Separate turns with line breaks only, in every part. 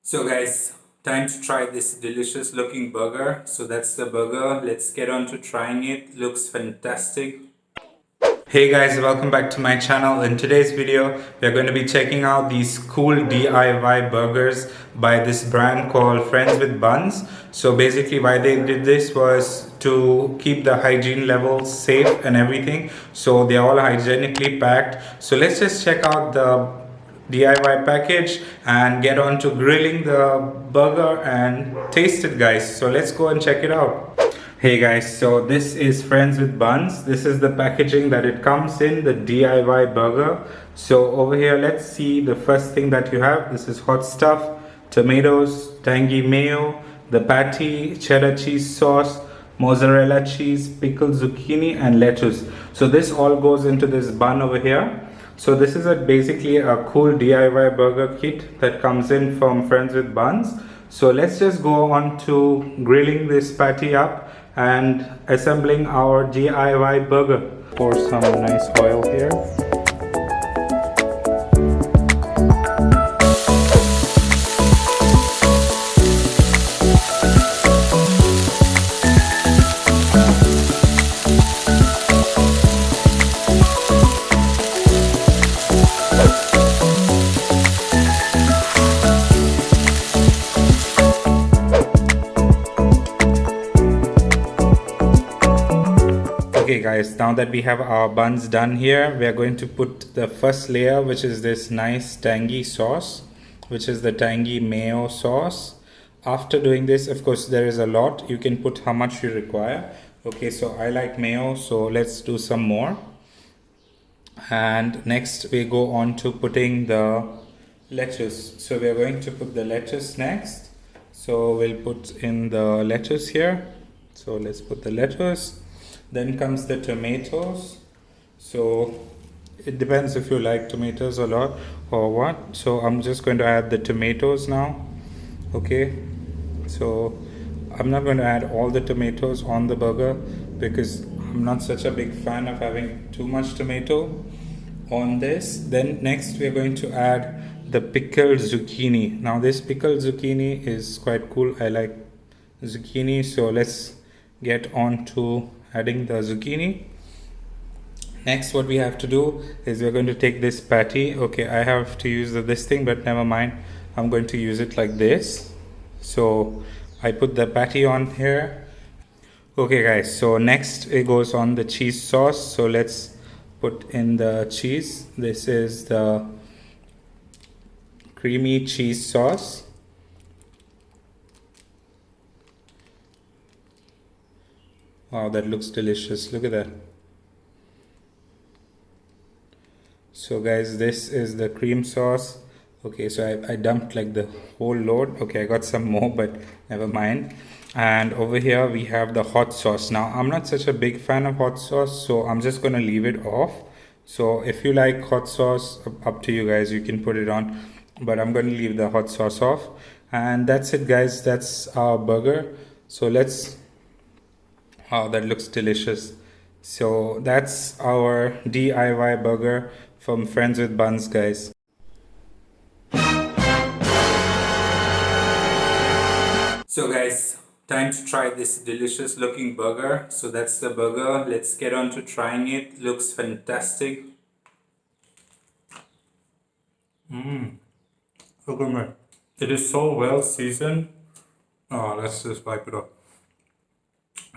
So guys, time to try this delicious looking burger. So that's the burger. Let's get on to trying it. Looks fantastic. Hey guys, welcome back to my channel. In today's video, we're going to be checking out these cool DIY burgers by this brand called Friends with Buns. So basically why they did this was to keep the hygiene levels safe and everything. So they're all hygienically packed. So let's just check out the DIY package and get on to grilling the burger and taste it, guys. So let's go and check it out. Hey guys, so this is Friends with Buns. This is the packaging that it comes in, the DIY burger. So over here, let's see the first thing that you have. This is hot stuff, tomatoes, tangy mayo, the patty, cheddar cheese sauce, mozzarella cheese, pickled zucchini and lettuce. So this all goes into this bun over here. So this is basically a cool DIY burger kit that comes in from Friends with Buns. So let's just go on to grilling this patty up and assembling our DIY burger. Pour some nice oil here. Okay guys, now that we have our buns done here, we are going to put the first layer, which is this nice tangy sauce, which is the tangy mayo sauce. After doing this, of course there is a lot, you can put how much you require. Okay, so I like mayo, so let's do some more. And next we go on to putting the lettuce. So we are going to put the lettuce next. So we'll put in the lettuce here. So let's put the lettuce. Then comes the tomatoes. So it depends if you like tomatoes a lot or what. So I'm just going to add the tomatoes now. Okay, so I'm not going to add all the tomatoes on the burger because I'm not such a big fan of having too much tomato on this. Then next we're going to add the pickled zucchini. Now this pickled zucchini is quite cool. I like zucchini, so let's get on to adding the zucchini. Next what we have to do is we're going to take this patty. Okay, I have to use this thing, but never mind, I'm going to use it like this. So I put the patty on here. Okay guys, so next it goes on the cheese sauce. So let's put in the cheese. This is the creamy cheese sauce. Wow, that looks delicious. Look at that. So guys, this is the cream sauce. Okay, so I dumped like the whole load. Okay, I got some more, but never mind. And over here we have the hot sauce. Now I'm not such a big fan of hot sauce, so I'm just gonna leave it off. So if you like hot sauce, up to you guys, you can put it on, but I'm gonna leave the hot sauce off. And that's it guys, that's our burger. So let's, oh, that looks delicious. So that's our DIY burger from Friends with Buns, guys. So guys, time to try this delicious looking burger. So that's the burger. Let's get on to trying it. Looks fantastic. Look at me. It is so well seasoned. Oh, let's just wipe it off.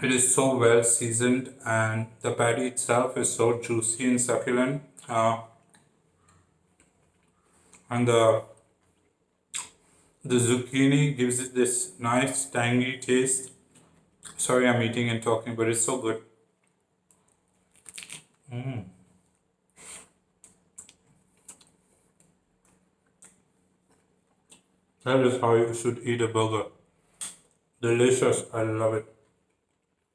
It is so well seasoned and the patty itself is so juicy and succulent. And the zucchini gives it this nice tangy taste. Sorry I'm eating and talking, but it's so good. That is how you should eat a burger. Delicious. I love it.